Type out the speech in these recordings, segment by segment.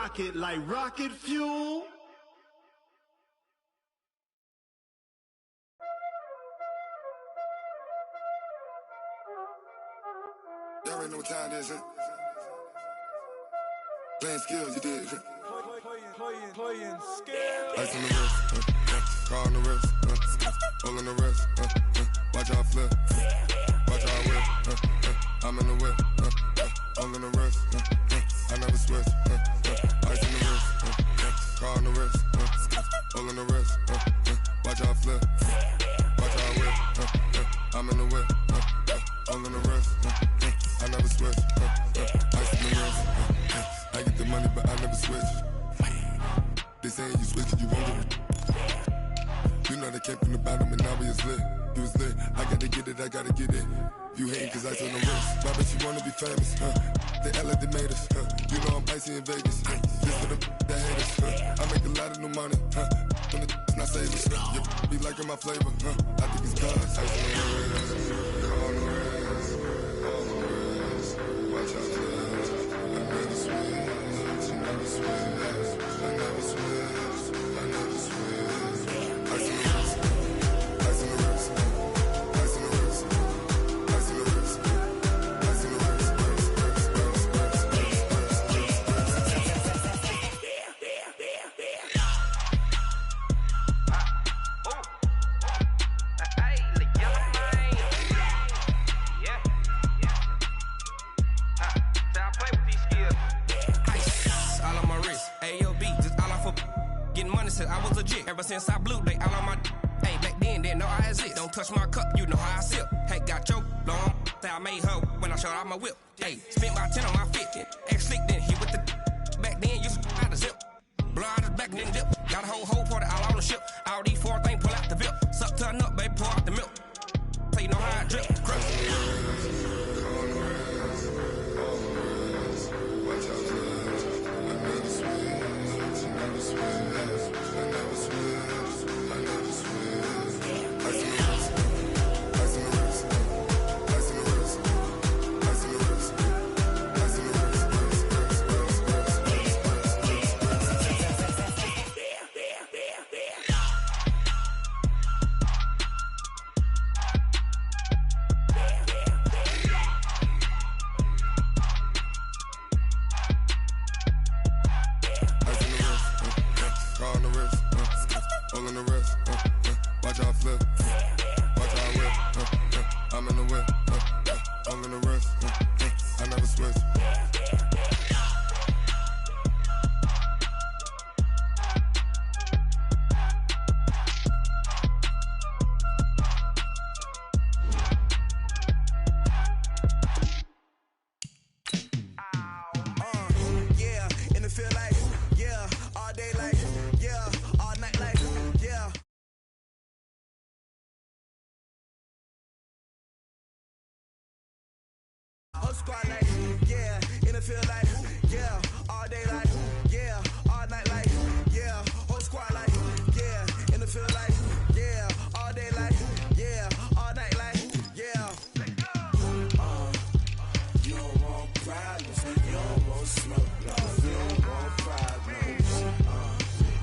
rocket like rocket fuel. Y'all already know what time it is, huh? Playing skills, you did, huh? Playing skills. Ice on the wrist, car on the wrist, hole in the wrist, watch out flip, watch out whip, I'm in the whip, hole in the wrist, I never switch, ice on the wrist, car on the wrist, hole in the wrist, watch out flip, watch out whip, I'm in the whip, hole in the wrist, I never switch, ice on the wrist, I get the money but I never switch. They saying you switch it, you won't get it. You know they came from the bottom and now we is lit. You was lit, I gotta get it, I gotta get it. You hating cause I on the wrist. Why bet you wanna be famous, They act like they made us, You know I'm icy in Vegas, Just for the that hate us, I make a lot of new money, When it's not savers, You be liking my flavor, I think it's cause ice on the wrist, car on the wrist, all the wrist. Watch out, I never switch, I never switch. I never switch, I never switch. Ice in the wrist, ice in the wrist, ice in the wrist, ice in the wrist, ice in the wrist, I was legit. Ever since I blew, they all on my hey, back then, didn't know I exist. Don't touch my cup, you know how I sip. Hey, got choked, long. Say I made her when I showed off my whip. Hey, spent about 10 on my 50. Ex-slick, then hit with the back then, used to out the zip. Blow out his back, then dip. Got a whole party all on the ship. All these four things, pull out the VIP. Suck to a nut, baby, pour out the milk. So you know how I drip. Crush. Squad like, yeah, in the field like, yeah, all day like, yeah, all night like, yeah, whole squad like, yeah, in the field like, yeah, all day like, yeah, all night like, yeah. You don't want problems, you don't want smoke, you don't want problems,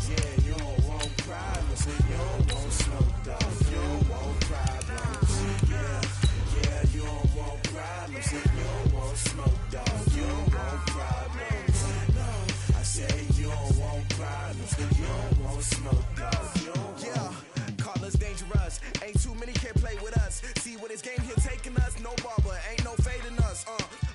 yeah, you don't want problems, you don't want smoke, dog, you don't want problems, yeah, you don't want problems, you don't want smoke, dog, you don't want problems, no, I say you don't want problems, you don't want smoke, dog, you don't want. Call us dangerous, ain't too many can play with us, see what this game here taking us, no barber, ain't no fading us,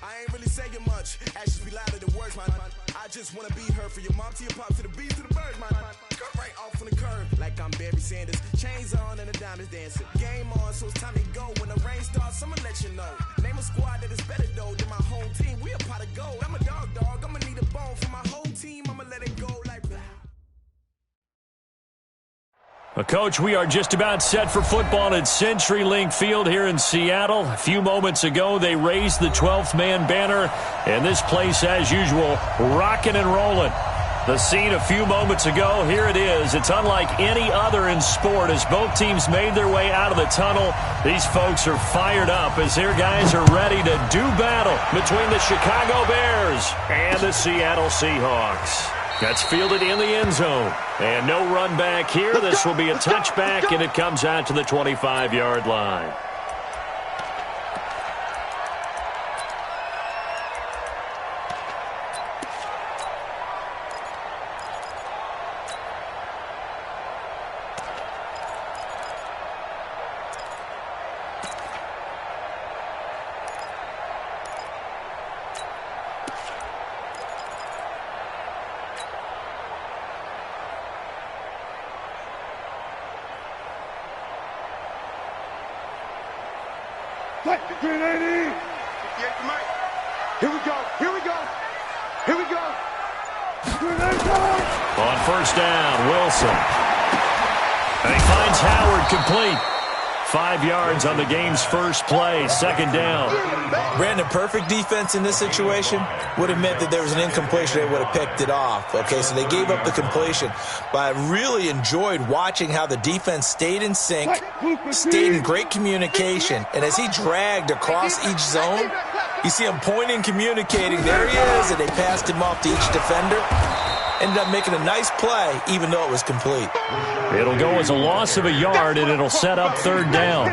I ain't really saying much, actions be louder than words, man, I just wanna be heard, for your mom to your pop, to the beat, to the birds, man, cut right off on the curb, like I'm Barry Sanders, chains on and the diamonds dancing, game on, so it's time to go, when the rain starts, I'ma let you know, name a squad that is better though than my home team, we a pot of gold, I'm a dog, I'ma need a bone for my whole team, I'ma let it go like blah. Well, Coach, we are just about set for football at CenturyLink Field here in Seattle. A few moments ago, they raised the 12th man banner, and this place, as usual, rocking and rolling. The scene a few moments ago, here it is. It's unlike any other in sport as both teams made their way out of the tunnel. These folks are fired up as their guys are ready to do battle between the Chicago Bears and the Seattle Seahawks. That's fielded in the end zone. And no run back here. This will be a touchback, and it comes out to the 25-yard line. On first down, Wilson. And he finds Howard complete. 5 yards on the game's first play, second down. Brandon, perfect defense in this situation would have meant that there was an incompletion. They would have picked it off. Okay, so they gave up the completion. But I really enjoyed watching how the defense stayed in sync, stayed in great communication. And as he dragged across each zone, you see him pointing, communicating. There he is, and they passed him off to each defender. Ended up making a nice play, even though it was complete. It'll go as a loss of a yard, and it'll set up third down.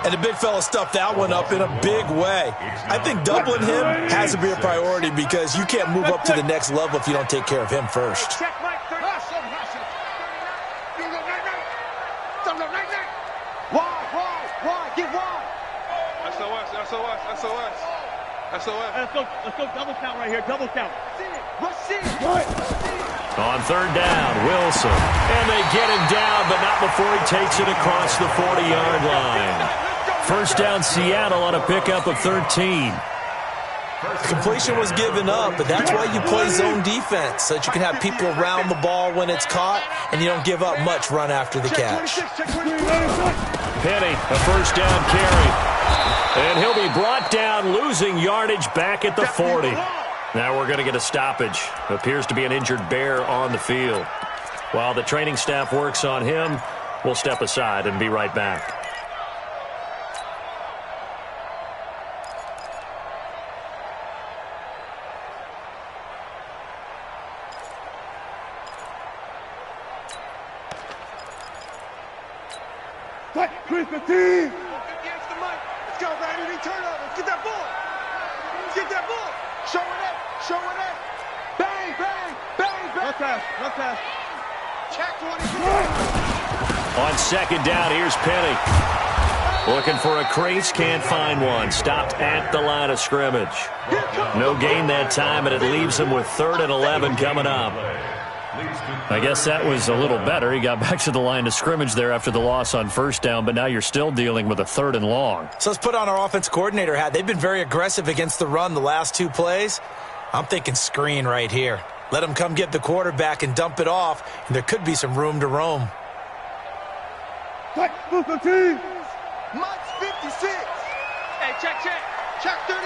And the big fella stuffed that one up in a big way. I think doubling him has to be a priority because you can't move up to the next level if you don't take care of him first. Why? Get wide. SOS. Let's go double count right here. Double count. On third down, Wilson. And they get him down, but not before he takes it across the 40-yard line. First down, Seattle on a pickup of 13. Completion was given up, but that's why you play zone defense, so that you can have people around the ball when it's caught, and you don't give up much run after the catch. Penny, a first down carry. And he'll be brought down, losing yardage back at the 40. Now we're going to get a stoppage. Appears to be an injured Bear on the field. While the training staff works on him, we'll step aside and be right back. Chris, the team. Against the mic. Let's go, Brandon. Turnover. Get that ball. Get that ball. Show it up. Bang. No pass. Check 20. On second down, here's Penny. Looking for a crease, can't find one. Stopped at the line of scrimmage. No gain that time, and it leaves him with 3rd and 11 coming up. I guess that was a little better. He got back to the line of scrimmage there after the loss on first down, but now you're still dealing with a 3rd and long. So let's put on our offense coordinator hat. They've been very aggressive against the run the last 2 plays. I'm thinking screen right here. Let him come get the quarterback and dump it off, and there could be some room to roam. Mike's 56. Hey, check. Check 31.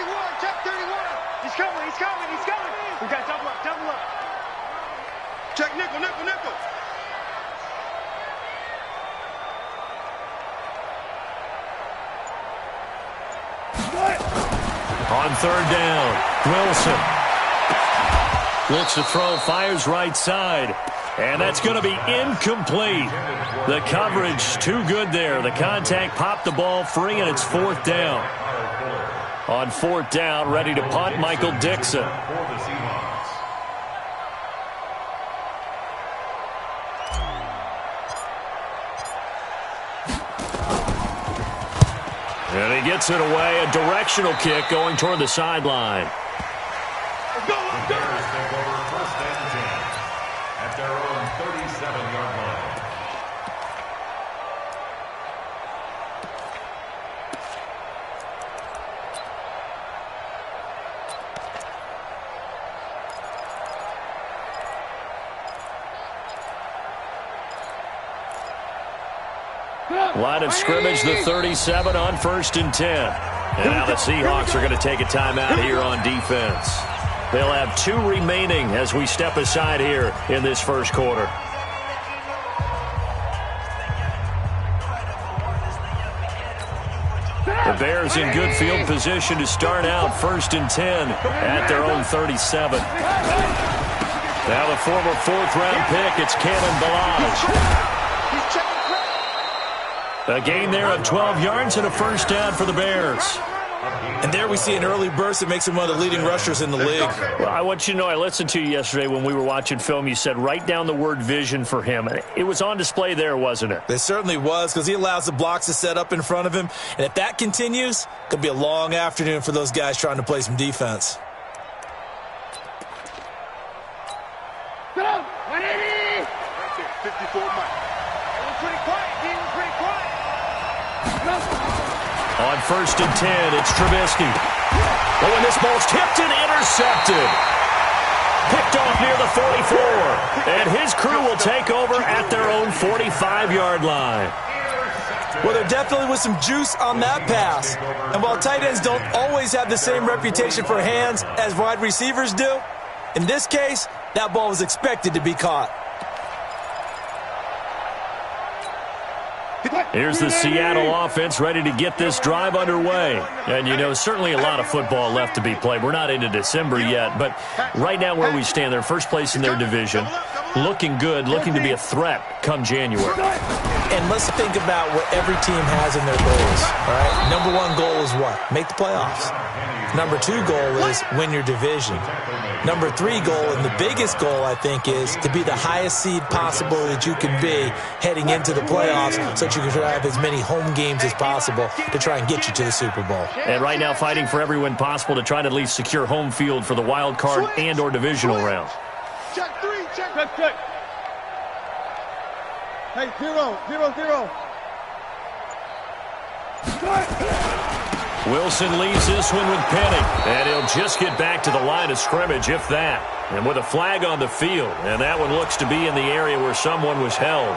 He's coming. We got double up. Check nickel. On third down, Wilson looks to throw, fires right side, and that's going to be incomplete. The coverage too good there. The contact popped the ball free, and it's 4th down. On 4th down, ready to punt, Michael Dixon. And he gets it away, a directional kick going toward the sideline. Let's go. Bears take over 1st and 10 at their own 37-yard line. Line of scrimmage, the 37 on 1st and 10. And now the Seahawks are going to take a timeout here on defense. They'll have 2 remaining as we step aside here in this first quarter. The Bears in good field position to start out 1st and 10 at their own 37. Now the former 4th-round pick, it's Kalen Ballage. A gain there of 12 yards and a first down for the Bears. And there we see an early burst that makes him one of the leading rushers in the league. Well, I want you to know, I listened to you yesterday when we were watching film. You said write down the word vision for him. It was on display there, wasn't it? It certainly was, because he allows the blocks to set up in front of him. And if that continues, it could be a long afternoon for those guys trying to play some defense. Get up! 180! Right there, 54 Mike. He was pretty quiet. He was pretty quiet. On 1st and 10, it's Trubisky. Oh, and this ball's tipped and intercepted. Picked off near the 44. And his crew will take over at their own 45-yard line. Well, there definitely was some juice on that pass. And while tight ends don't always have the same reputation for hands as wide receivers do, in this case, that ball was expected to be caught. Here's the Seattle offense ready to get this drive underway. And, you know, certainly a lot of football left to be played. We're not into December yet, but right now where we stand, they're first place in their division, looking good, looking to be a threat come January. And let's think about what every team has in their goals, all right? Number 1 goal is what? Make the playoffs. Number 2 goal is win your division. Number 3 goal, and the biggest goal, I think, is to be the highest seed possible that you can be heading into the playoffs so that you can have as many home games as possible to try and get you to the Super Bowl. And right now fighting for every win possible to try to at least secure home field for the wild card and or divisional round. Check 3, check. Hey, 0, 0, 0. Wilson leads this one with Penny, and he'll just get back to the line of scrimmage, if that. And with a flag on the field, and that one looks to be in the area where someone was held.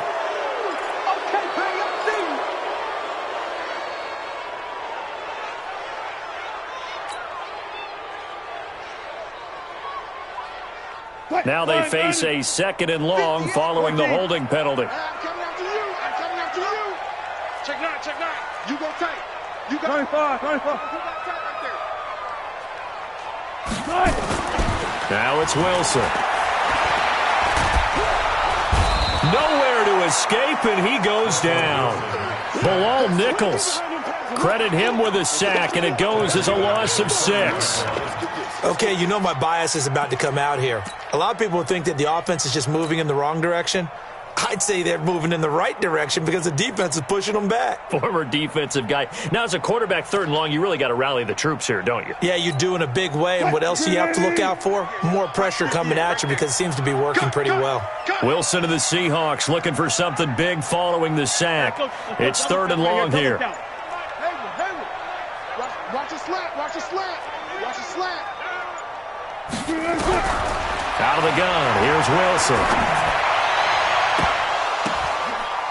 Now they face a 2nd and long following the holding penalty. I'm coming after you. Check 9. You go tight. You got 25. You got tight right there. Now it's Wilson. Nowhere to escape, and he goes down. Bilal Nichols. Credit him with a sack, and it goes as a loss of 6. Okay, you know my bias is about to come out here. A lot of people think that the offense is just moving in the wrong direction. I'd say they're moving in the right direction because the defense is pushing them back. Former defensive guy. Now, as a quarterback 3rd and long, you really got to rally the troops here, don't you? Yeah, you do in a big way. And what else do you have to look out for? More pressure coming at you because it seems to be working pretty well. Wilson of the Seahawks looking for something big following the sack. It's 3rd and long here. Watch the slant. Out of the gun, here's Wilson.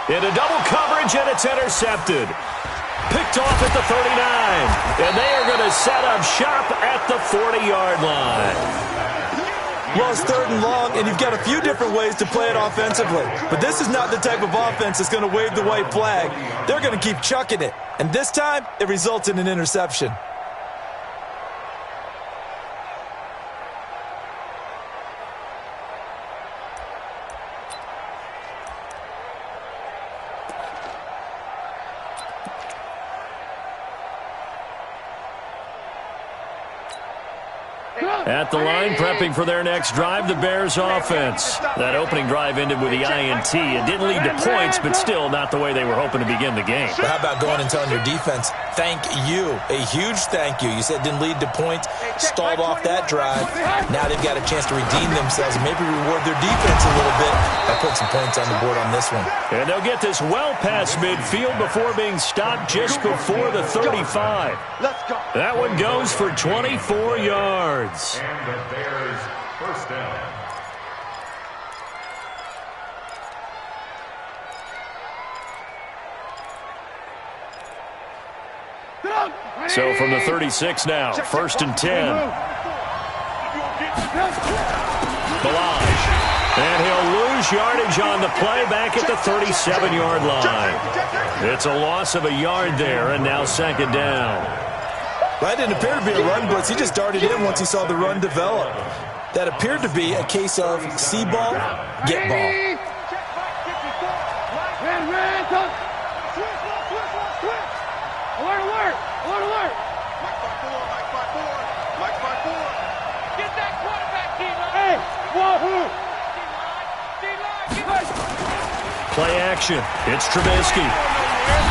Into double coverage, and it's intercepted. Picked off at the 39. And they are going to set up shop at the 40-yard line. Well, it's 3rd and long, and you've got a few different ways to play it offensively. But this is not the type of offense that's going to wave the white flag. They're going to keep chucking it. And this time, it results in an interception. At the line, prepping for their next drive, the Bears offense. That opening drive ended with the INT. It didn't lead to points, but still not the way they were hoping to begin the game. But how about going and telling your defense, thank you, a huge thank you. You said it didn't lead to points, stalled off that drive. Now they've got a chance to redeem themselves and maybe reward their defense a little bit by putting some points on the board on this one. And they'll get this well past midfield before being stopped just before the 35. That one goes for 24 yards. And the Bears first down. So from the 36 now, 1st and 10. Ballage. And he'll lose yardage on the play back at the 37-yard line. It's a loss of a yard there, and now 2nd down. That didn't appear to be a run blitz. He just darted in once he saw the run develop. That appeared to be a case of see ball, get ball. Alert, alert, alert, alert. Mike 5-4, Mike 5-4, Mike 5-4. Get that quarterback, D-line. Hey, whoa. Play action. It's Trubisky.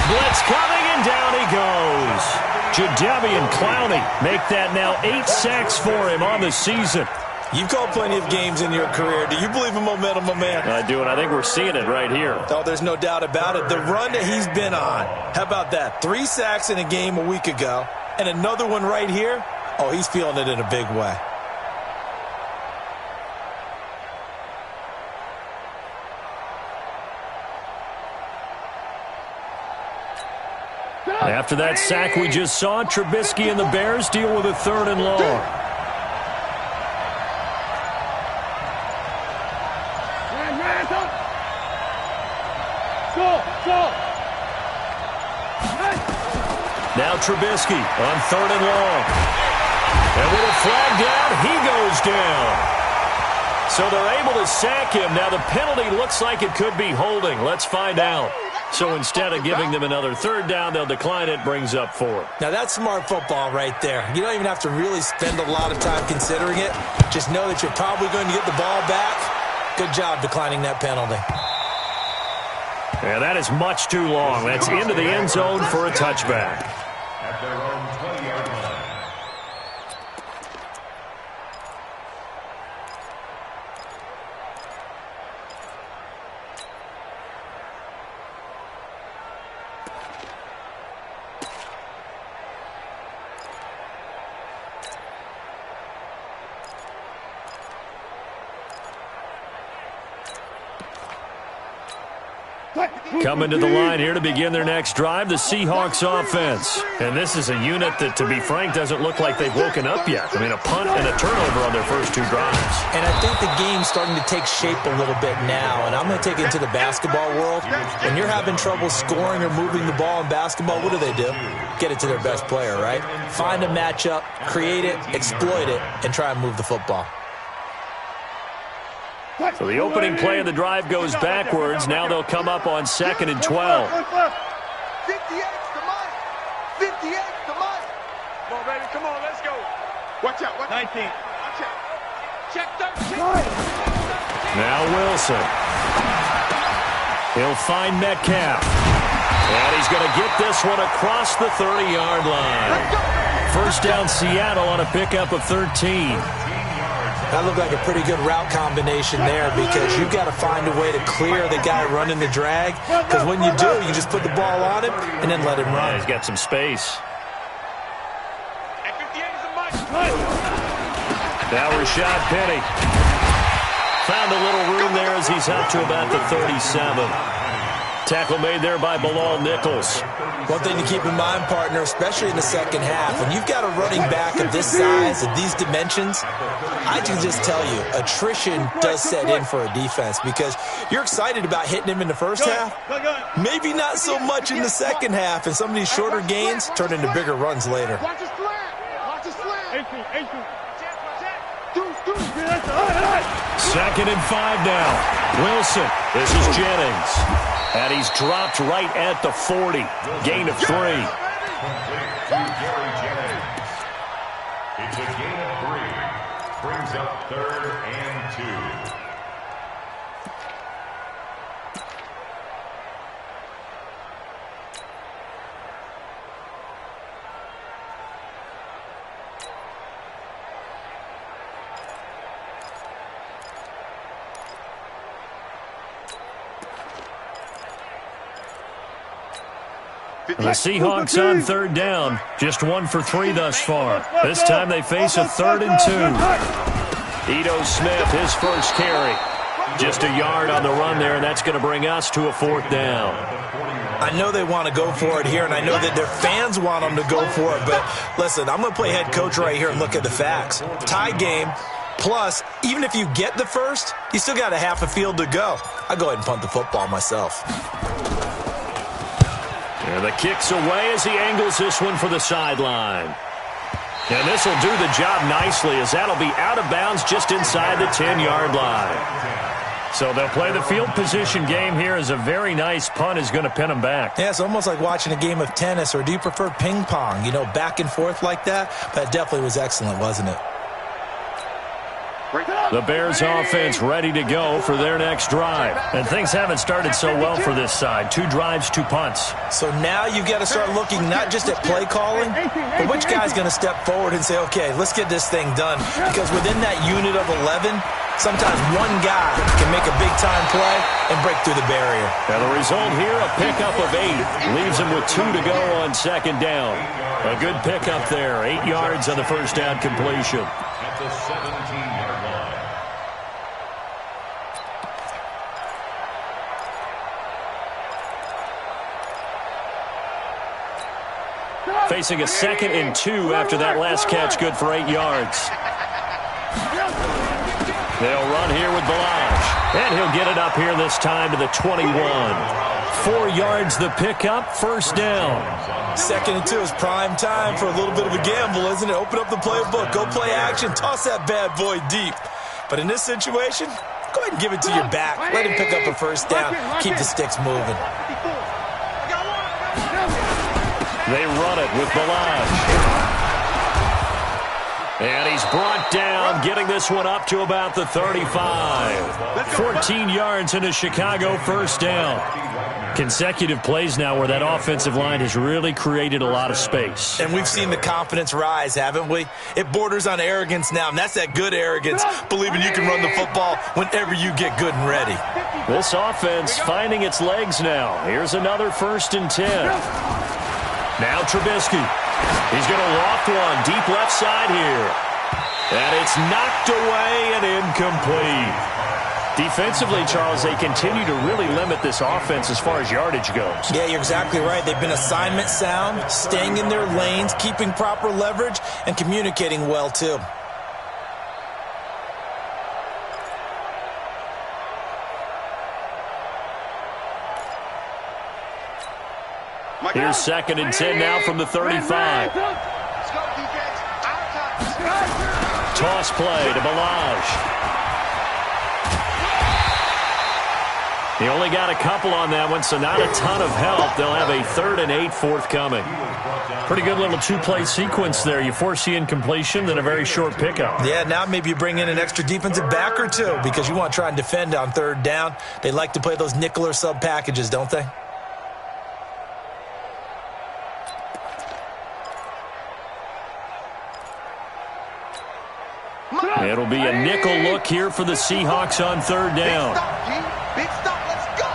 Blitz coming, and down he goes. Jadeveon Clowney make that now 8 sacks for him on the season. You've called plenty of games in your career. Do you believe in momentum, my man? I do, and I think we're seeing it right here. Oh, there's no doubt about it. The run that he's been on. How about that? 3 sacks in a game a week ago, and another one right here. Oh, he's feeling it in a big way. After that sack we just saw, Trubisky and the Bears deal with a 3rd and long. Now Trubisky on 3rd and long. And with a flag down, he goes down. So they're able to sack him. Now the penalty looks like it could be holding. Let's find out. So instead of giving them another 3rd down, they'll decline it, brings up 4th. Now that's smart football right there. You don't even have to really spend a lot of time considering it. Just know that you're probably going to get the ball back. Good job declining that penalty. Yeah, that is much too long. That's into the end zone for a touchback. At their own 20-yard line. Coming to the line here to begin their next drive, the Seahawks offense. And this is a unit that, to be frank, doesn't look like they've woken up yet. I mean, a punt and a turnover on their first 2 drives. And I think the game's starting to take shape a little bit now. And I'm going to take it into the basketball world. When you're having trouble scoring or moving the ball in basketball, what do? Get it to their best player, right? Find a matchup, create it, exploit it, and try and move the football. So the opening play of the drive goes backwards. Now they'll come up on 2nd and 12. 58's the money. 58's the money. Come on, baby. Come on. Let's go. Watch out. 19. Watch out. Check 13. Now Wilson. He'll find Metcalf. And he's going to get this one across the 30-yard line. First down Seattle on a pickup of 13. That looked like a pretty good route combination there because you've got to find a way to clear the guy running the drag. Because when you do, you just put the ball on him and then let him run. Yeah, he's got some space. Now Rashad Penny. Found a little room there as he's up to about the 37. Tackle made there by Bilal Nichols. One thing to keep in mind, partner, especially in the second half, when you've got a running back of this size and these dimensions, I can just tell you, attrition does set in for a defense because you're excited about hitting him in the first half. Maybe not so much in the second half, and some of these shorter gains turn into bigger runs later. Watch his slant. Watch his slant. 18. 2nd and 5 now. Wilson. This is Jennings. And he's dropped right at the 40. Gain of 3. Complete to Gary Jennings. It's a gain of 3. Brings up 3rd and 2. The Seahawks on 3rd down. Just 1 for 3 thus far. This time they face a 3rd and 2. Ito Smith, his first carry. Just a yard on the run there, and that's going to bring us to a 4th down. I know they want to go for it here, and I know that their fans want them to go for it. But listen, I'm going to play head coach right here and look at the facts. Tie game. Plus, even if you get the first, you still got a half a field to go. I'll go ahead and punt the football myself. And the kick's away as he angles this one for the sideline. And this will do the job nicely, as that'll be out of bounds just inside the 10-yard line. So they'll play the field position game here, as a very nice punt is going to pin them back. Yeah, it's almost like watching a game of tennis, or do you prefer ping pong? You know, back and forth like that? But it definitely was excellent, wasn't it? The Bears offense ready to go for their next drive. And things haven't started so well for this side. 2 drives, 2 punts. So now you've got to start looking not just at play calling, but which guy's going to step forward and say, okay, let's get this thing done. Because within that unit of 11, sometimes one guy can make a big-time play and break through the barrier. And the result here, a pickup of 8. Leaves him with 2 to go on second down. A good pickup there. 8 yards on the first down completion. At the 17-yard line. Facing a 2nd and 2 after that last catch, good for 8 yards. They'll run here with Balaj. And he'll get it up here this time to the 21. 4 yards the pickup, first down. 2nd and 2 is prime time for a little bit of a gamble, isn't it? Open up the playbook, go play action, toss that bad boy deep. But in this situation, go ahead and give it to your back. Let him pick up a first down. Keep the sticks moving. They run it with Balaj. And he's brought down, getting this one up to about the 35. 14 yards into Chicago, first down. Consecutive plays now where that offensive line has really created a lot of space. And we've seen the confidence rise, haven't we? It borders on arrogance now, and that's that good arrogance, believing you can run the football whenever you get good and ready. This offense finding its legs now. Here's another 1st and 10. Now Trubisky. He's going to loft one deep left side here. And it's knocked away and incomplete. Defensively, Charles, they continue to really limit this offense as far as yardage goes. Yeah, you're exactly right. They've been assignment sound, staying in their lanes, keeping proper leverage, and communicating well, too. Here's 2nd and 10 now from the 35. Toss play to Balaj. He only got a couple on that one, so not a ton of help. They'll have a 3rd and 8 forthcoming. Pretty good little 2-play sequence there. You force the incompletion, then a very short pickup. Yeah, now maybe you bring in an extra defensive back or two because you want to try and defend on 3rd down. They like to play those nickel or sub packages, don't they? It'll be a nickel look here for the Seahawks on 3rd down. Big stop, let's go!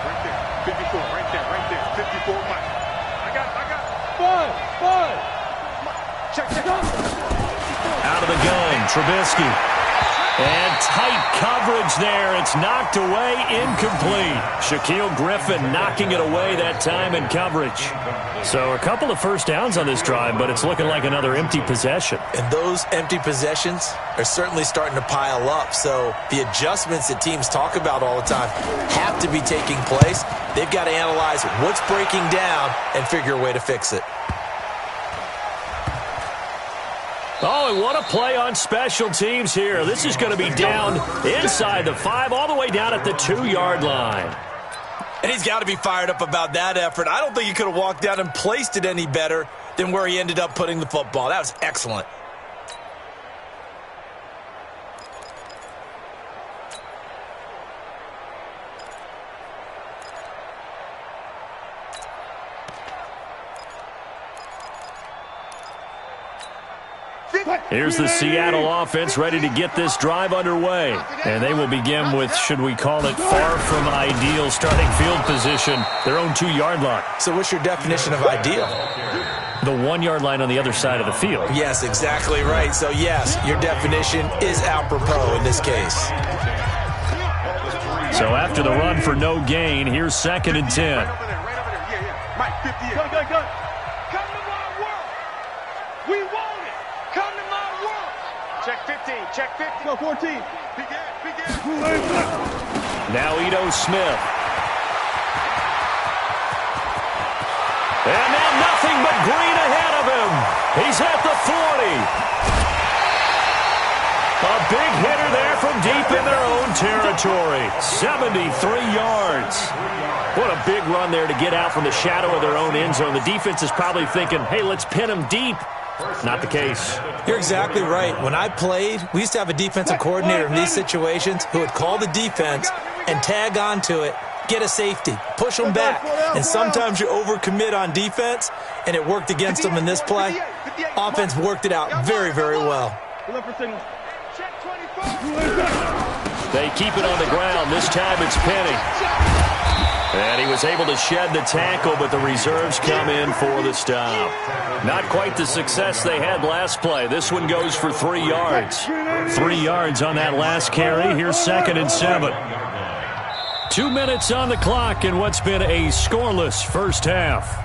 Right there, 54, right there, 54, Mike. I got it. Check. Out of the gun, Trubisky. And tight coverage there. It's knocked away, incomplete. Shaquille Griffin knocking it away that time in coverage. So a couple of first downs on this drive, but it's looking like another empty possession. And those empty possessions are certainly starting to pile up. So the adjustments that teams talk about all the time have to be taking place. They've got to analyze what's breaking down and figure a way to fix it. Oh, and what a play on special teams here. This is going to be down inside the 5, all the way down at the 2-yard line. And he's got to be fired up about that effort. I don't think he could have walked down and placed it any better than where he ended up putting the football. That was excellent. Here's the Seattle offense ready to get this drive underway. And they will begin with, should we call it, far from ideal starting field position, their own 2-yard line. So what's your definition of ideal? The 1-yard line on the other side of the field. Yes, exactly right. So, yes, your definition is apropos in this case. So after the run for no gain, here's 2nd and 10. Right over there. Yeah. Mike, 50. Go. Come to my world. We want it. Come to my world. Check 15. Check 15. Go 14. Begin. Now Ito Smith. And now nothing but green ahead of him. He's at the 40. A big hitter there from deep in their own territory. 73 yards. What a big run there to get out from the shadow of their own end zone. The defense is probably thinking, hey, let's pin him deep. Not the case. You're exactly right. When I played, we used to have a defensive coordinator in these situations who would call the defense and tag onto it, get a safety, push them back. And sometimes you overcommit on defense, and it worked against them in this play. Offense worked it out very, very well. They keep it on the ground. This time it's Penny. And he was able to shed the tackle, but the reserves come in for the stop. Not quite the success they had last play. This one goes for 3 yards. 3 yards on that last carry. Here's 2nd and 7. 2 minutes on the clock in what's been a scoreless first half.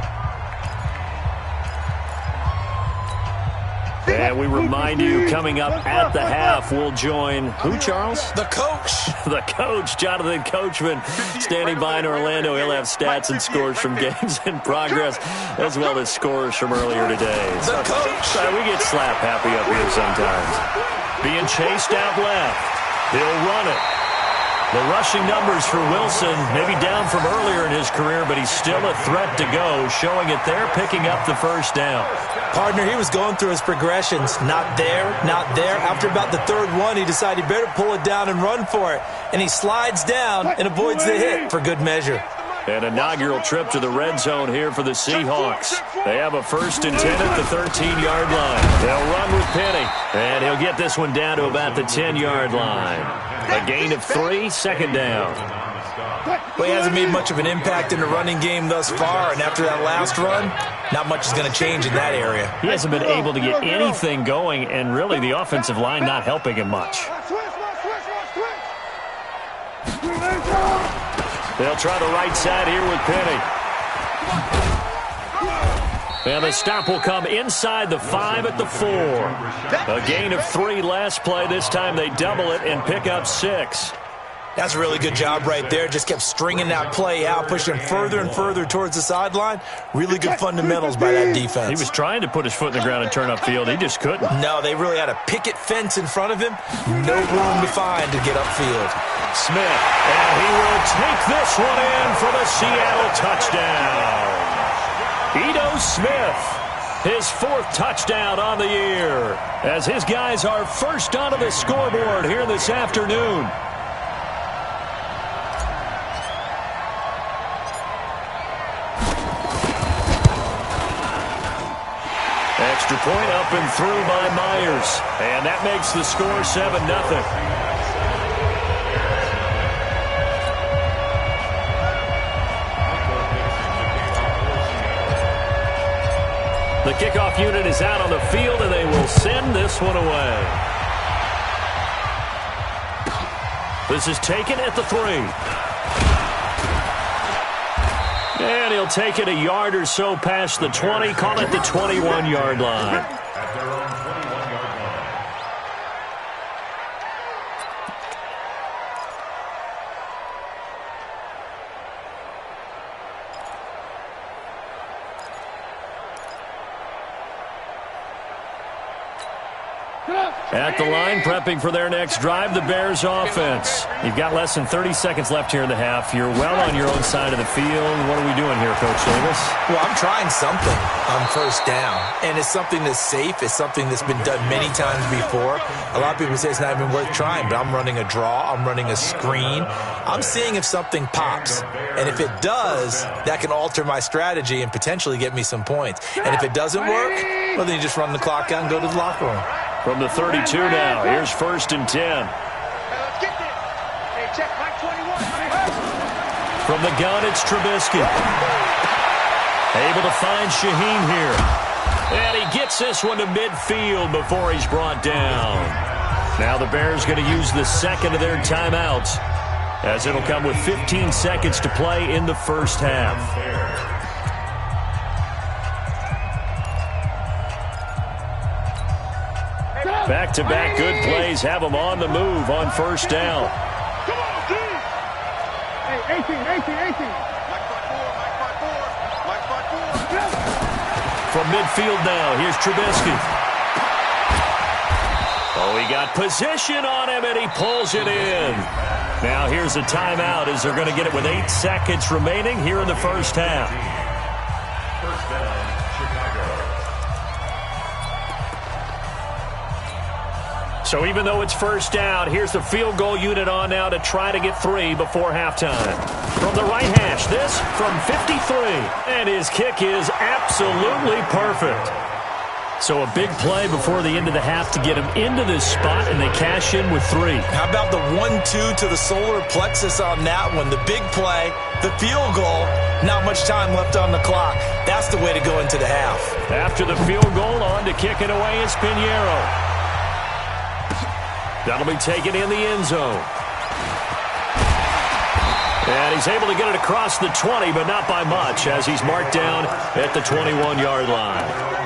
And we remind you, coming up at the half, we'll join who, Charles? The coach. The coach, Jonathan Coachman, standing by in Orlando. He'll have stats and scores from games in progress, as well as scores from earlier today. The coach. We get slap happy up here sometimes. Being chased out left. He'll run it. The rushing numbers for Wilson, maybe down from earlier in his career, but he's still a threat to go, showing it there, picking up the first down. Partner, he was going through his progressions. Not there, not there. After about the third one, he decided he better pull it down and run for it. And he slides down and avoids the hit for good measure. An inaugural trip to the red zone here for the Seahawks. They have a 1st and 10 at the 13-yard line. They'll run with Penny, and he'll get this one down to about the 10-yard line. A gain of 3, 2nd down. Well, he hasn't made much of an impact in the running game thus far, and after that last run, not much is going to change in that area. He hasn't been able to get anything going, and really the offensive line not helping him much. They'll try the right side here with Penny. And the stop will come inside the 5 at the 4. A gain of 3 last play. This time they double it and pick up 6. That's a really good job right there. Just kept stringing that play out, pushing him further and further towards the sideline. Really good fundamentals by that defense. He was trying to put his foot in the ground and turn upfield. He just couldn't. No, they really had a picket fence in front of him. No room to find to get upfield. Smith, and he will take this one in for the Seattle touchdown. Ito Smith, his 4th touchdown on the year, as his guys are first onto the scoreboard here this afternoon. Extra point up and through by Myers, and that makes the score 7-0. The kickoff unit is out on the field, and they will send this one away. This is taken at the 3. And he'll take it a yard or so past the 20, call it the 21-yard line. At the line, prepping for their next drive, the Bears offense. You've got less than 30 seconds left here in the half. You're well on your own side of the field. What are we doing here, Coach Davis? Well, I'm trying something on 1st down, and it's something that's safe. It's something that's been done many times before. A lot of people say it's not even worth trying, but I'm running a draw. I'm running a screen. I'm seeing if something pops, and if it does, that can alter my strategy and potentially get me some points. And if it doesn't work, well, then you just run the clock out and go to the locker room. From the 32 now, here's 1st and 10. From the gun, it's Trubisky. Able to find Shaheen here. And he gets this one to midfield before he's brought down. Now the Bears going to use the 2nd of their timeouts, as it'll come with 15 seconds to play in the first half. Back-to-back good plays have them on the move on 1st down. Come on, D! Hey, 18. Mike front 4. Mike front 4. From midfield now, here's Trubisky. Oh, he got position on him, and he pulls it in. Now here's a timeout as they're going to get it with 8 seconds remaining here in the first half. First down, Chicago. So even though it's first down, here's the field goal unit on now to try to get 3 before halftime. From the right hash, this from 53. And his kick is absolutely perfect. So a big play before the end of the half to get him into this spot, and they cash in with 3. How about the 1-2 to the solar plexus on that one? The big play, the field goal, not much time left on the clock. That's the way to go into the half. After the field goal, on to kick it away is Pinheiro. That'll be taken in the end zone. And he's able to get it across the 20, but not by much, as he's marked down at the 21-yard line.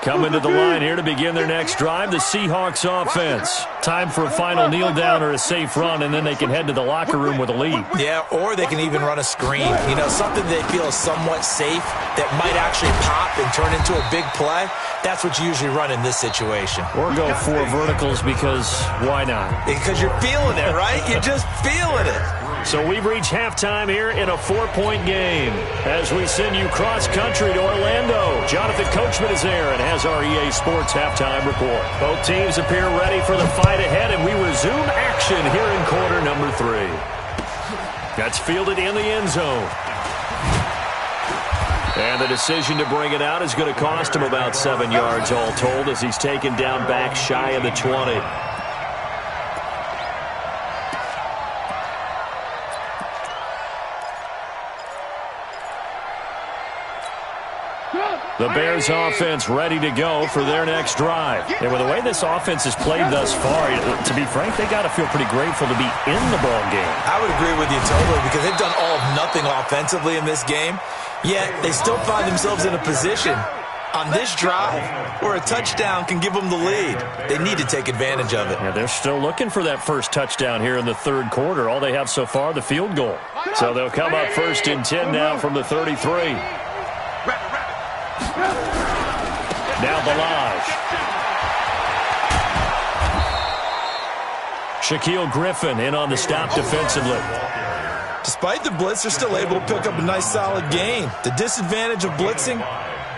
Coming to the line here to begin their next drive, the Seahawks offense. Time for a final kneel down or a safe run, and then they can head to the locker room with a lead. Yeah, or they can even run a screen. You know, something they feel is somewhat safe that might actually pop and turn into a big play. That's what you usually run in this situation. Or go 4 verticals because why not? Because you're feeling it, right? You're just feeling it. So we've reached halftime here in a 4-point game. As we send you cross-country to Orlando, Jonathan Coachman is there and has our EA Sports halftime report. Both teams appear ready for the fight ahead, and we resume action here in quarter number 3. That's fielded in the end zone. And the decision to bring it out is going to cost him about 7 yards all told, as he's taken down back shy of the 20. The Bears offense ready to go for their next drive. And with the way this offense has played thus far, to be frank, they got to feel pretty grateful to be in the ball game. I would agree with you totally, because they've done all of nothing offensively in this game, yet they still find themselves in a position on this drive where a touchdown can give them the lead. They need to take advantage of it. Yeah, they're still looking for that first touchdown here in the third quarter. All they have so far, the field goal. So they'll come up 1st and 10 now from the 33. Now Balaj. Shaquille Griffin in on the stop defensively. Despite the blitz, they're still able to pick up a nice solid gain. The disadvantage of blitzing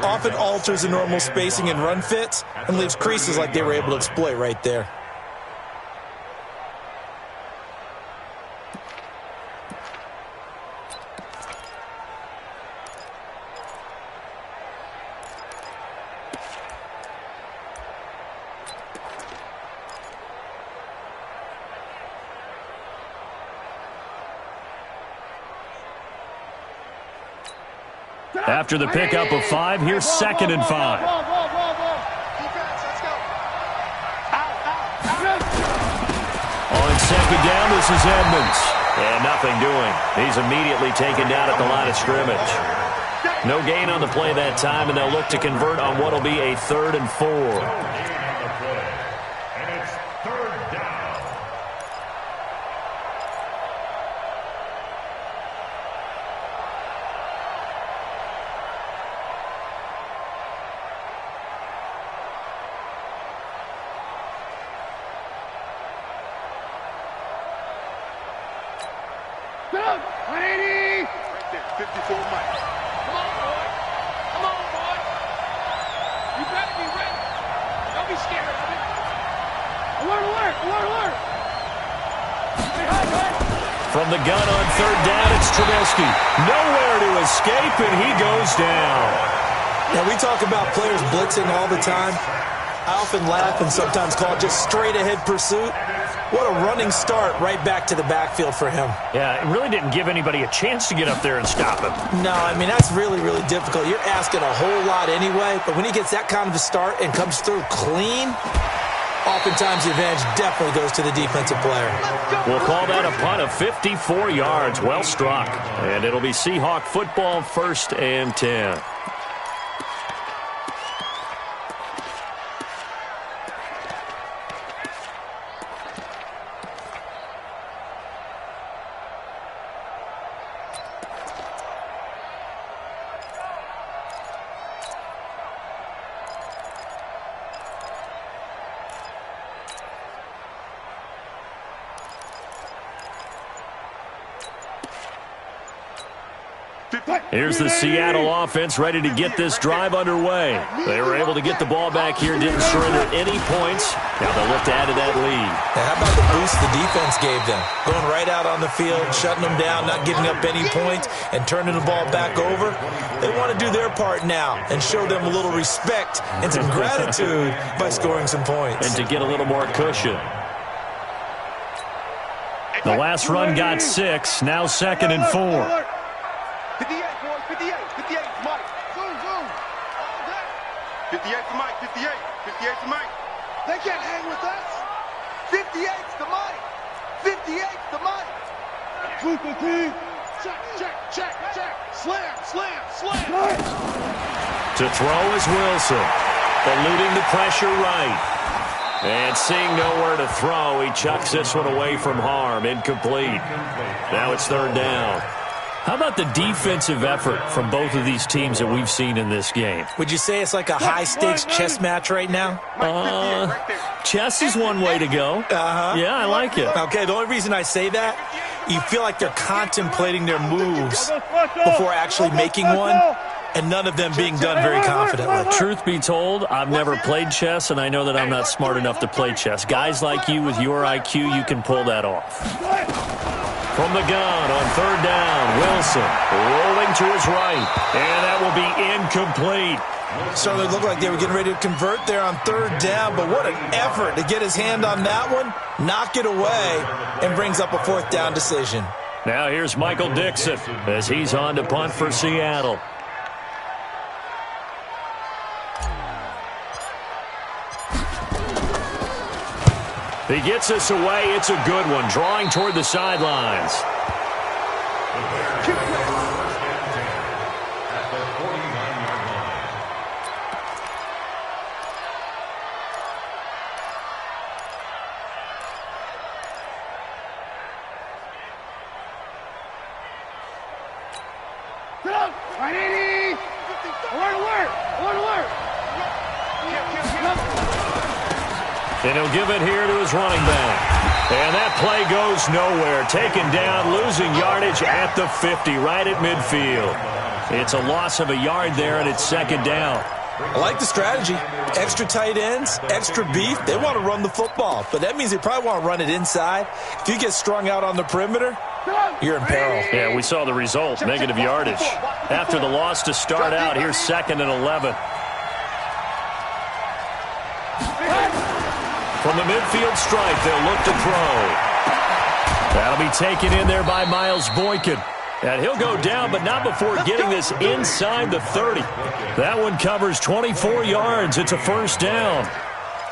often alters the normal spacing and run fits and leaves creases like they were able to exploit right there. After the pickup of 5, here's 2nd and 5. On 2nd down, this is Edmonds. And nothing doing. He's immediately taken down at the line of scrimmage. No gain on the play that time, and they'll look to convert on what will be a 3rd and 4. From the gun on 3rd down, it's Trubisky. Nowhere to escape, and he goes down. Now, we talk about players blitzing all the time. I often laugh and sometimes call it just straight-ahead pursuit. What a running start right back to the backfield for him. Yeah, it really didn't give anybody a chance to get up there and stop him. No, I mean, that's really, really difficult. You're asking a whole lot anyway, but when he gets that kind of a start and comes through clean, oftentimes the advantage definitely goes to the defensive player. We'll call that a punt of 54 yards. Well struck. And it'll be Seahawk football, 1st and 10. Here's the Seattle offense ready to get this drive underway. They were able to get the ball back here, didn't surrender any points. Now they'll look to add to that lead. Now, how about the boost the defense gave them? Going right out on the field, shutting them down, not giving up any points, and turning the ball back over. They want to do their part now and show them a little respect and some gratitude by scoring some points. And to get a little more cushion. The last run got 6, now 2nd and 4. 58, boys, 58, 58 to Mike. Zoom, zoom. 58 to Mike, 58, 58 to Mike. They can't hang with us. 58's to Mike. 58's to Mike. 215. Check, check, check, check. Slam, slam, slam. To throw is Wilson. Eluding the pressure right. And seeing nowhere to throw, he chucks this one away from harm. Incomplete. Now it's 3rd down. How about the defensive effort from both of these teams that we've seen in this game? Would you say it's like a high-stakes chess match right now? Chess is one way to go. Yeah, I like it. Okay, the only reason I say that, you feel like they're contemplating their moves before actually making one, and none of them being done very confidently. Truth be told, I've never played chess, and I know that I'm not smart enough to play chess. Guys like you with your IQ, you can pull that off. From the gun on 3rd down, Wilson rolling to his right, and that will be incomplete. So they looked like they were getting ready to convert there on 3rd down, but what an effort to get his hand on that one, knock it away, and brings up a 4th down decision. Now here's Michael Dixon as he's on to punt for Seattle. He gets us away. It's a good one. Drawing toward the sidelines. And he'll give it here to his running back. And that play goes nowhere. Taken down, losing yardage at the 50, right at midfield. It's a loss of a yard there, and it's 2nd down. I like the strategy. Extra tight ends, extra beef. They want to run the football, but that means they probably want to run it inside. If you get strung out on the perimeter, you're in peril. Yeah, we saw the result, negative yardage. After the loss to start out, here's 2nd and 11. From the midfield stripe, they'll look to throw. That'll be taken in there by Miles Boykin. And he'll go down, but not before getting this inside the 30. That one covers 24 yards. It's a 1st down.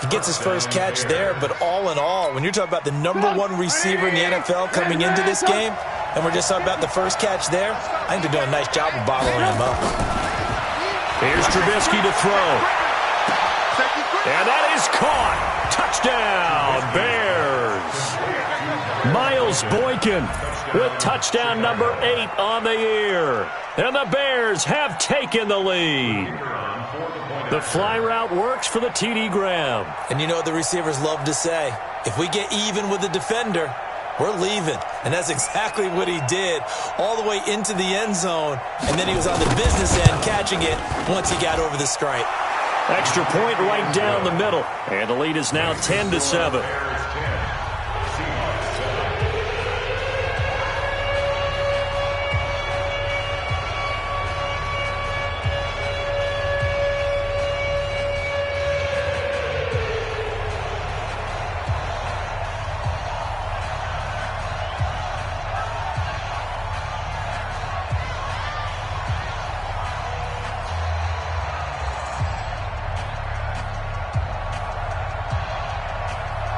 He gets his first catch there, but all in all, when you're talking about the #1 receiver in the NFL coming into this game, and we're just talking about the first catch there, I think they're doing a nice job of bottling him up. Here's Trubisky to throw. And that is caught. Touchdown, Bears. Miles Boykin with touchdown number 8 on the year. And the Bears have taken the lead. The fly route works for the TD Graham. And you know what the receivers love to say? If we get even with the defender, we're leaving. And that's exactly what he did, all the way into the end zone. And then he was on the business end catching it once he got over the stripe. Extra point right down the middle. And the lead is now 10-7.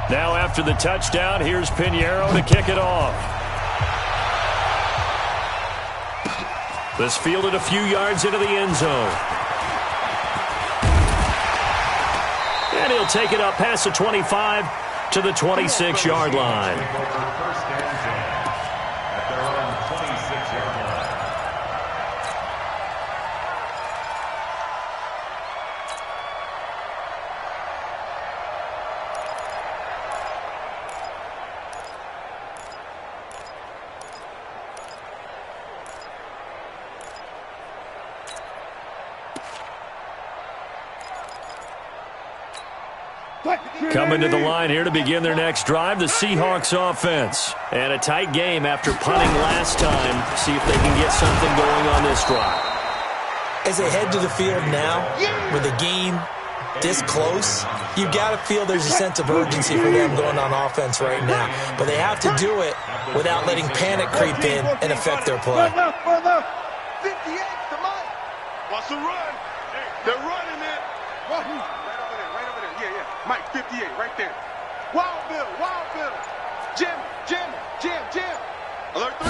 Now after the touchdown, here's Pinheiro to kick it off. This fielded a few yards into the end zone. And he'll take it up past the 25 to the 26-yard line. Coming to the line here to begin their next drive, the Seahawks offense. And a tight game after punting last time. See if they can get something going on this drive. As they head to the field now, with the game this close, you've got to feel there's a sense of urgency for them going on offense right now. But they have to do it without letting panic creep in and affect their play. 58 to Mike. What's the run? They're running it. Right over there. Yeah. Mike, 58, right there. Wild Bill. Jim. Alert 3.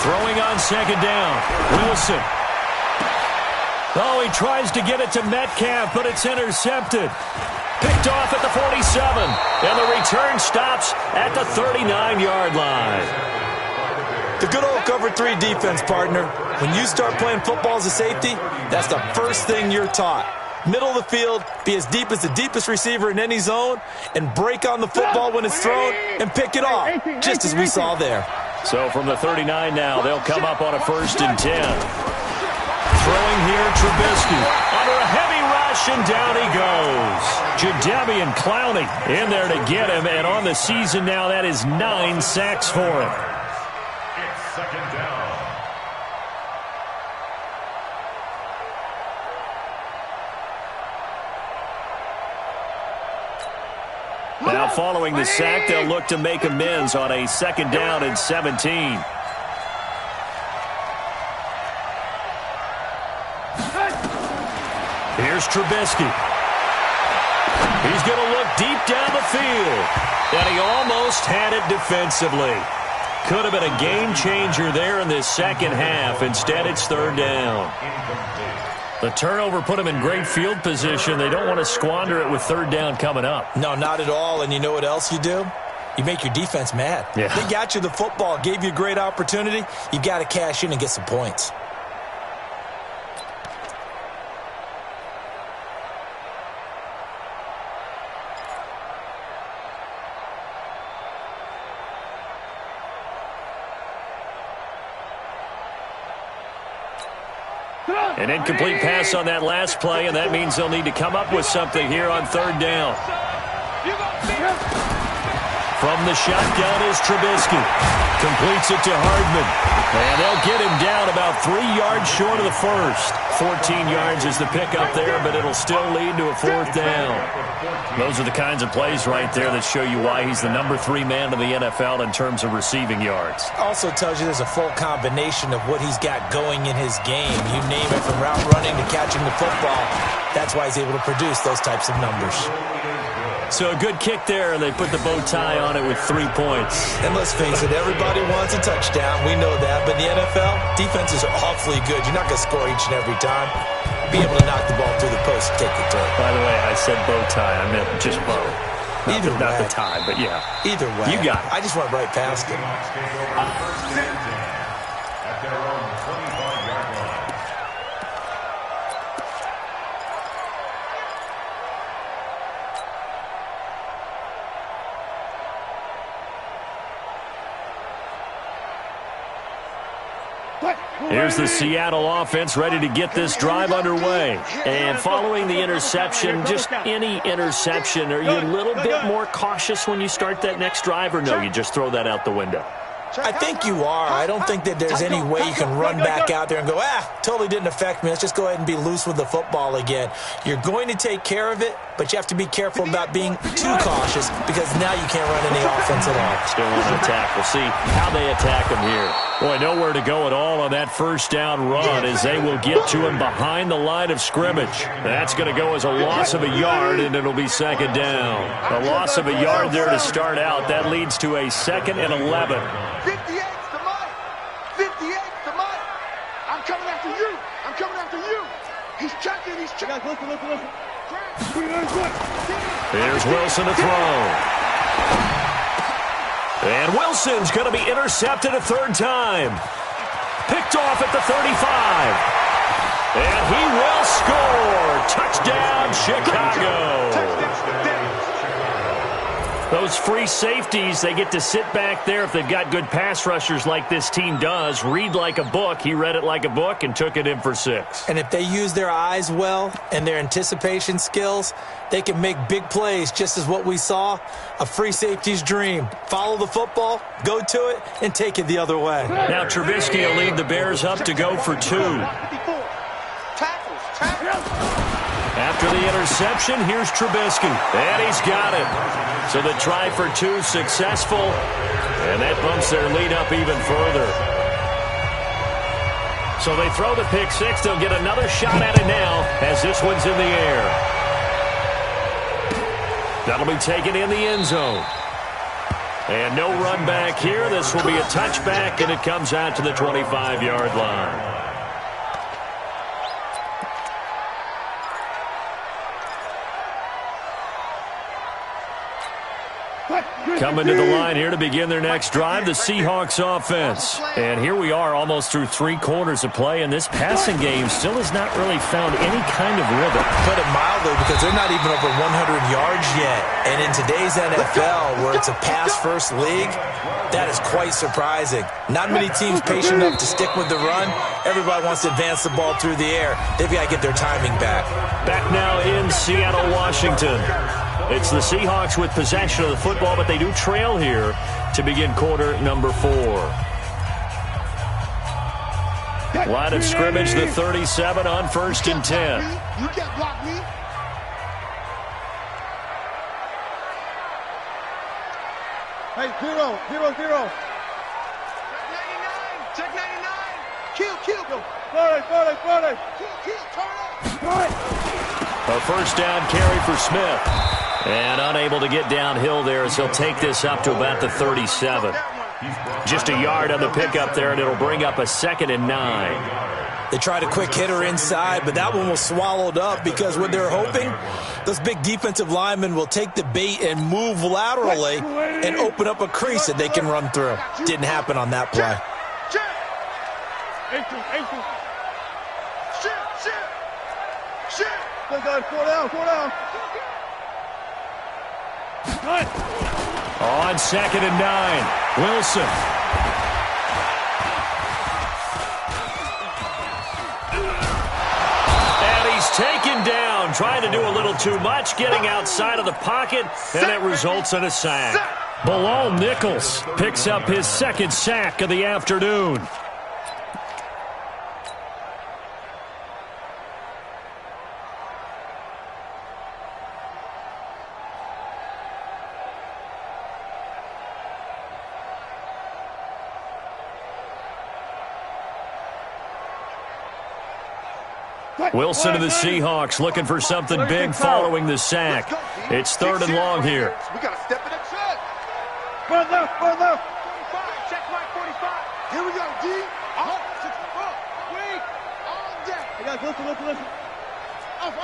Throwing on second down. Wilson. Oh, he tries to get it to Metcalf, but it's intercepted. Picked off at the 47. And the return stops at the 39-yard line. The good old cover 3 defense, partner. When you start playing football as a safety, that's the first thing you're taught. Middle of the field, be as deep as the deepest receiver in any zone, and break on the football when it's thrown and pick it off, just as we saw there. So from the 39 now, they'll come up on a 1st and 10. Throwing here, Trubisky under a heavy rush, and down he goes. Jadeveon Clowney in there to get him, and on the season now, that is 9 sacks for him. It's second down. Now following the sack, they'll look to make amends on a 2nd down and 17. Here's Trubisky. He's going to look deep down the field. And he almost had it defensively. Could have been a game changer there in this second half. Instead, it's 3rd down. The turnover put them in great field position. They don't want to squander it with 3rd down coming up. No, not at all. And you know what else you do? You make your defense mad. Yeah. They got you the football, gave you a great opportunity. You got to cash in and get some points. An incomplete pass on that last play, and that means they'll need to come up with something here on 3rd down. From the shotgun is Trubisky. Completes it to Hardman. And they'll get him down about 3 yards short of the first. 14 yards is the pickup there, but it'll still lead to a 4th down. Those are the kinds of plays right there that show you why he's the number 3 man in the NFL in terms of receiving yards. Also tells you there's a full combination of what he's got going in his game. You name it, from route running to catching the football. That's why he's able to produce those types of numbers. So a good kick there, and they put the bow tie on it with 3 points. And let's face it, everybody wants a touchdown. We know that. But in the NFL, defenses are awfully good. You're not going to score each and every time. Be able to knock the ball through the post and take the throw. By the way, I said bow tie. I meant just bow. Not the tie, but yeah. Either way. You got it. I just went right past it. At their own 25-yard line. Here's the Seattle offense ready to get this drive underway. And following the interception, just any interception, are you a little bit more cautious when you start that next drive, or no, you just throw that out the window? I think you are. I don't think that there's any way you can run back out there and go, totally didn't affect me. Let's just go ahead and be loose with the football again. You're going to take care of it, but you have to be careful about being too cautious, because now you can't run any offense at all. Still on an attack. We'll see how they attack him here. Boy, nowhere to go at all on that 1st down run, as they will get to him behind the line of scrimmage. That's going to go as a loss of a yard, and it'll be 2nd down. A loss of a yard there to start out. That leads to a 2nd and 11. 58 to Mike. 58 to Mike. I'm coming after you. I'm coming after you. He's checking. Listen. Here's Wilson to throw. And Wilson's going to be intercepted a 3rd time. Picked off at the 35. And he will score. Touchdown, Chicago. Those those free safeties, they get to sit back there if they've got good pass rushers like this team does. Read like a book. He read it like a book and took it in for 6. And if they use their eyes well and their anticipation skills, they can make big plays, just as what we saw, a free safety's dream. Follow the football, go to it, and take it the other way. Now Trubisky will lead the Bears up to go for 2. After the interception, here's Trubisky, and he's got it. So the try for 2 successful, and that bumps their lead up even further. So they throw the pick 6. They'll get another shot at it now as this one's in the air. That'll be taken in the end zone. And no run back here. This will be a touchback, and it comes out to the 25-yard line. Coming to the line here to begin their next drive, the Seahawks offense. And here we are almost through 3 quarters of play, and this passing game still has not really found any kind of rhythm. Put it mildly, because they're not even over 100 yards yet. And in today's NFL, where it's a pass-first league, that is quite surprising. Not many teams patient enough to stick with the run. Everybody wants to advance the ball through the air. They've got to get their timing back. Back now in Seattle, Washington. It's the Seahawks with possession of the football, but they do trail here to begin quarter number 4. Line of scrimmage, the 37 on 1st and 10. You can't block me. Hey, 0-0-0. Check 99. Kill. Go. Forward. Kill. Turn up. A first down carry for Smith. And unable to get downhill there as he'll take this up to about the 37. Just a yard on the pickup there, and it'll bring up a 2nd and 9. They tried a quick hitter inside, but that one was swallowed up because what they're hoping, those big defensive linemen will take the bait and move laterally and open up a crease that they can run through. Didn't happen on that play. Go down. On 2nd and 9, Wilson. And he's taken down, trying to do a little too much, getting outside of the pocket, and it results in a sack. Bilal Nichols picks up his 2nd sack of the afternoon. Wilson to the Seahawks looking for something big following the sack. It's 3rd and long here. We got to step in and check. Far left. 45. Check right 45. Here we go, D. Wait. On deck. Hey guys, listen. Off.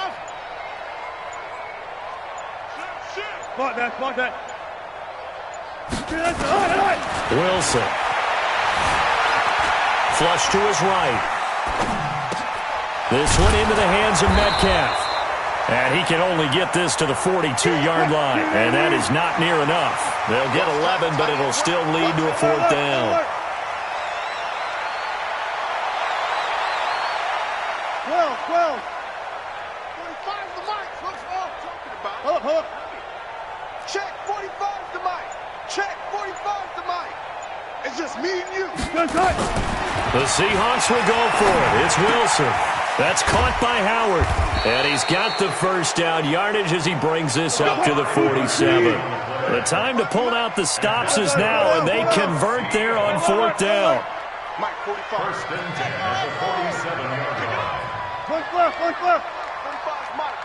Spot that. Wilson. Flush to his right. This one into the hands of Metcalf. And he can only get this to the 42-yard line. And that is not near enough. They'll get 11, but it'll still lead to a 4th down. Well. 45's the mic. What's all talking about? Hold up. Check 45's the mic. Check 45's the mic. It's just me and you. The Seahawks will go for it. It's Wilson. That's caught by Howard. And he's got the first down yardage as he brings this up to the 47. The time to pull out the stops is now, and they convert there on 4th down. Mike, 45. First and 10 at the 47-yard line. One left. 45's Mike,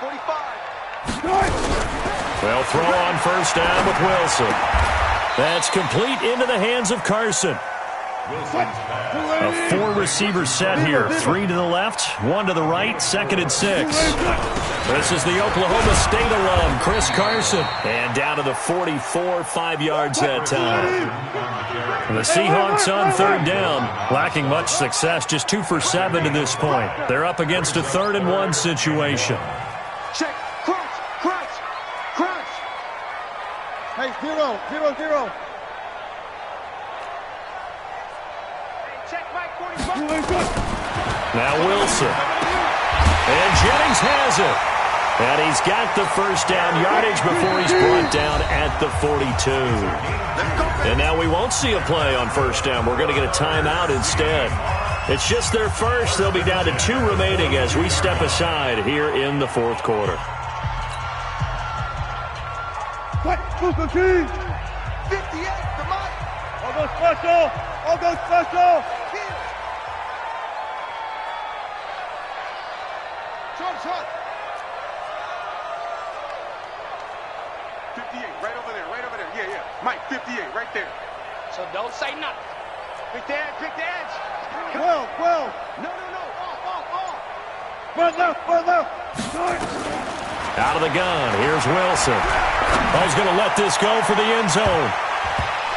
45. They'll throw on first down with Wilson. That's complete into the hands of Carson. A 4-receiver set here. 3 to the left, 1 to the right, 2nd and 6. This is the Oklahoma State alum, Chris Carson. And down to the 44, 5 yards that time. The Seahawks on 3rd down, lacking much success, just 2 for 7 to this point. They're up against a 3rd and 1 situation. Check. Crunch. Hey, 0-0-0. Check Mike 45. Now Wilson. And Jennings has it. And he's got the first down yardage before he's brought down at the 42. And now we won't see a play on first down. We're going to get a timeout instead. It's just their first. They'll be down to 2 remaining as we step aside here in the fourth quarter. What? 58 to Mike. I'll go special. I'll go special. Short. 58, right over there. Yeah. Mike, 58, right there. So don't say nothing. Pick the edge. 12. No. Off. Run left. Out of the gun. Here's Wilson. He's going to let this go for the end zone.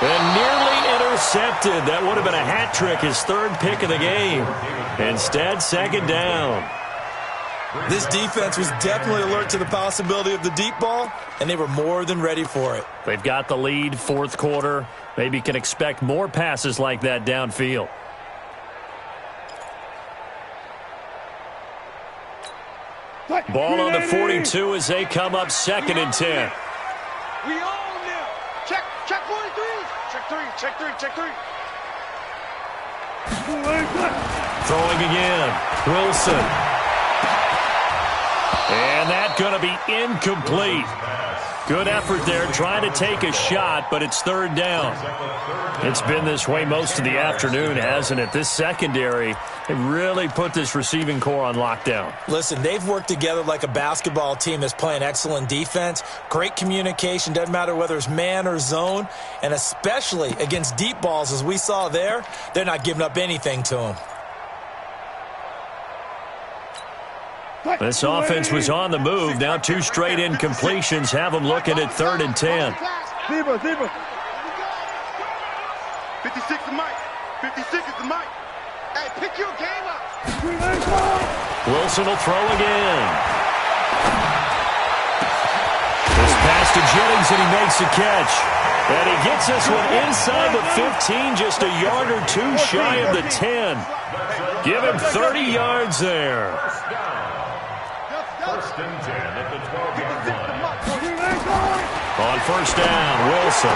And nearly intercepted. That would have been a hat trick, his 3rd pick of the game. Instead, 2nd down. This defense was definitely alert to the possibility of the deep ball, and they were more than ready for it. They've got the lead, fourth quarter. Maybe can expect more passes like that downfield. Ball on the 42 as they come up 2nd and 10. We own them. Check 43. Check 3. Throwing again. Wilson. And that's going to be incomplete. Good effort there, trying to take a shot, but it's 3rd down. It's been this way most of the afternoon, hasn't it? This secondary, they really put this receiving core on lockdown. Listen, they've worked together like a basketball team that's playing excellent defense. Great communication, doesn't matter whether it's man or zone. And especially against deep balls, as we saw there, they're not giving up anything to them. This offense was on the move. Now 2 straight incompletions have them looking at 3rd and 10. Zebra. 56 is Mike. 56 is the Mike. Hey, pick your game up. Wilson will throw again. This pass to Jennings, and he makes a catch. And he gets this one inside the 15, just a yard or 2 shy of the 10. Give him 30 yards there. First and 10 at the 12-yard line. On first down, Wilson.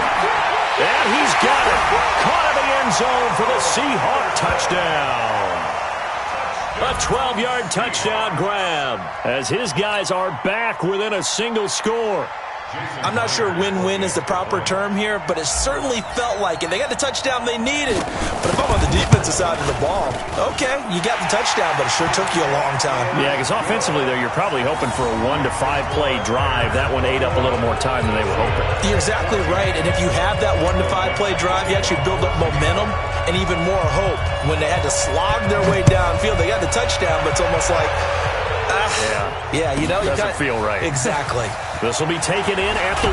And he's got it. Caught in the end zone for the Seahawk touchdown. A 12-yard touchdown grab as his guys are back within a single score. I'm not sure win-win is the proper term here, but it certainly felt like it. They got the touchdown they needed. But if I'm on the defensive side of the ball, okay, you got the touchdown, but it sure took you a long time. Yeah, because offensively, though, you're probably hoping for a 1 to 5 play drive. That one ate up a little more time than they were hoping. You're exactly right, and if you have that 1 to 5 play drive, you actually build up momentum and even more hope. When they had to slog their way downfield, they got the touchdown, but it's almost like, yeah, you know, doesn't feel right. Exactly. This will be taken in at the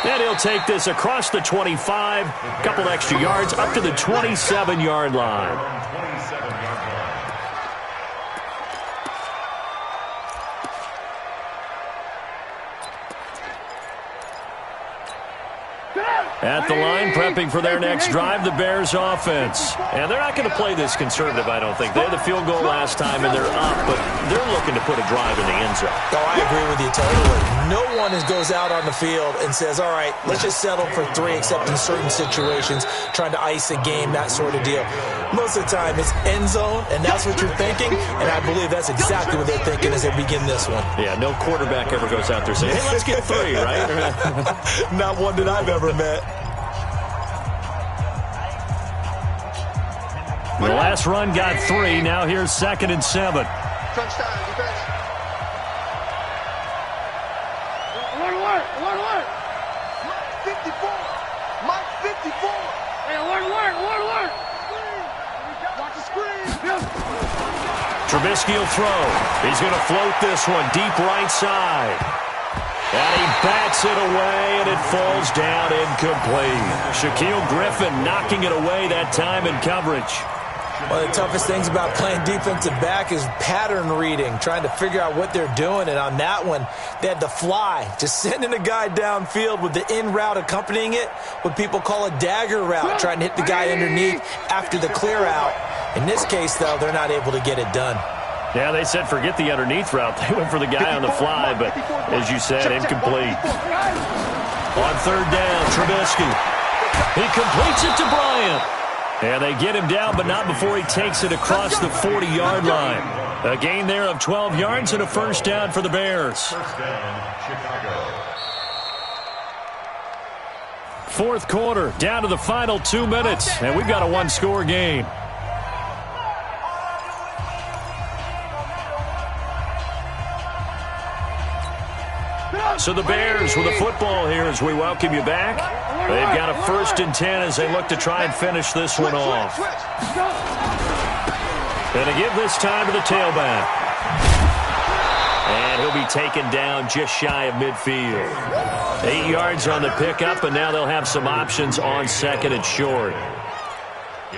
1. And he'll take this across the 25, a couple extra yards up to the 27-yard line. At the line, prepping for their next drive, the Bears offense. And they're not going to play this conservative, I don't think. They had the field goal last time, and they're up, but they're looking to put a drive in the end zone. Oh, I agree with you totally. No one goes out on the field and says, all right, let's just settle for 3, except in certain situations, trying to ice a game, that sort of deal. Most of the time, it's end zone, and that's what you're thinking, and I believe that's exactly what they're thinking as they begin this one. Yeah, no quarterback ever goes out there saying, hey, let's get 3, right? Not one that I've ever met. The last run got 3. Now here's 2nd and 7. Touchdown, defense. Alert. 54. Mike 54. Hey, alert. Watch the screen. Trubisky will throw. He's going to float this one deep right side. And he bats it away, and it falls down incomplete. Shaquille Griffin knocking it away that time in coverage. One of the toughest things about playing defensive back is pattern reading, trying to figure out what they're doing. And on that one, they had to fly, just sending a guy downfield with the in route accompanying it, what people call a dagger route, trying to hit the guy underneath after the clear out. In this case, though, they're not able to get it done. Yeah, they said forget the underneath route. They went for the guy on the fly, but as you said, incomplete. On third down, Trubisky. He completes it to Bryant. And they get him down, but not before he takes it across the 40-yard line. A gain there of 12 yards and a first down for the Bears. First down, Chicago. Fourth quarter, down to the final 2 minutes, and we've got a one-score game. So the Bears with a football here as we welcome you back. They've got a 1st and 10 as they look to try and finish this one off. Going to give this time to the tailback. And he'll be taken down just shy of midfield. 8 yards on the pickup, and now they'll have some options on 2nd and short.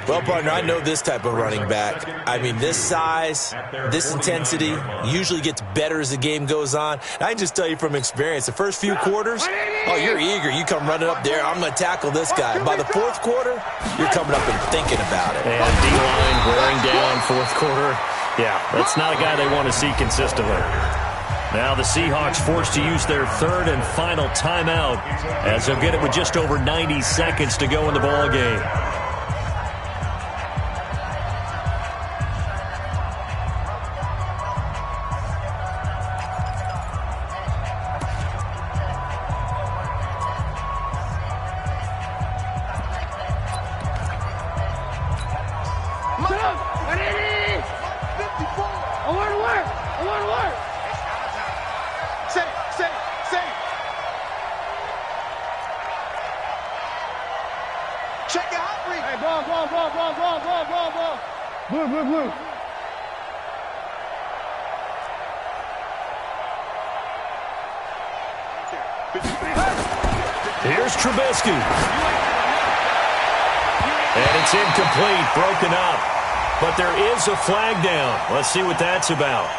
Well, partner, I know this type of running back. I mean, this size, this intensity usually gets better as the game goes on. And I can just tell you from experience, the first few quarters, oh, you're eager. You come running up there, I'm going to tackle this guy. By the 4th quarter, you're coming up and thinking about it. And D-line wearing down 4th quarter. Yeah, that's not a guy they want to see consistently. Now the Seahawks forced to use their 3rd and final timeout as they'll get it with just over 90 seconds to go in the ball game. Here's Trubisky. And it's incomplete, broken up. But there is a flag down. Let's see what that's about.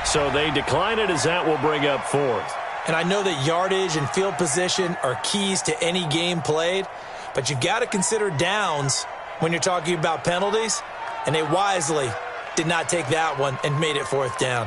So they decline it as that will bring up 4th. And I know that yardage and field position are keys to any game played, but you've got to consider downs when you're talking about penalties, and they wisely did not take that one and made it 4th down.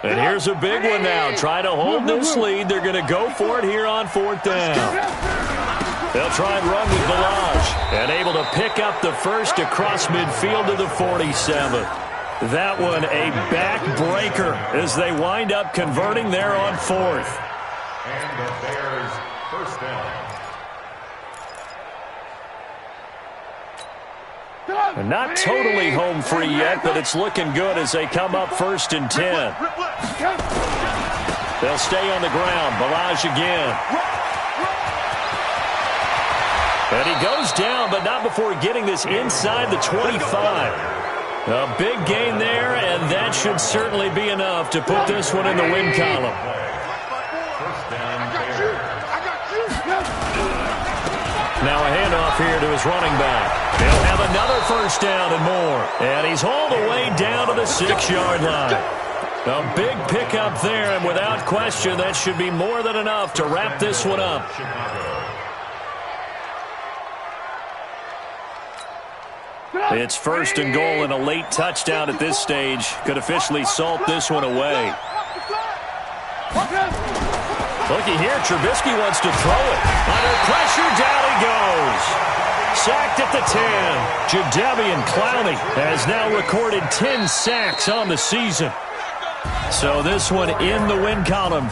And here's a big one now. Try to hold this lead. They're going to go for it here on 4th down. They'll try and run with Balaj. And able to pick up the first across midfield to the 47. That one a backbreaker as they wind up converting there on 4th. And the Bears first down. And not totally home free yet, but it's looking good as they come up 1st and 10. They'll stay on the ground. Balaj again. And he goes down, but not before getting this inside the 25. A big gain there, and that should certainly be enough to put this one in the win column. First down, Now a handoff here to his running back. He'll have another first down and more. And he's all the way down to the 6-yard line. A big pickup there, and without question, that should be more than enough to wrap this one up. It's 1st and goal, and a late touchdown at this stage could officially salt this one away. Looky here, Trubisky wants to throw it. Under pressure, down he goes. Sacked at the 10. Jadeveon Clowney has now recorded 10 sacks on the season. So this one in the win column.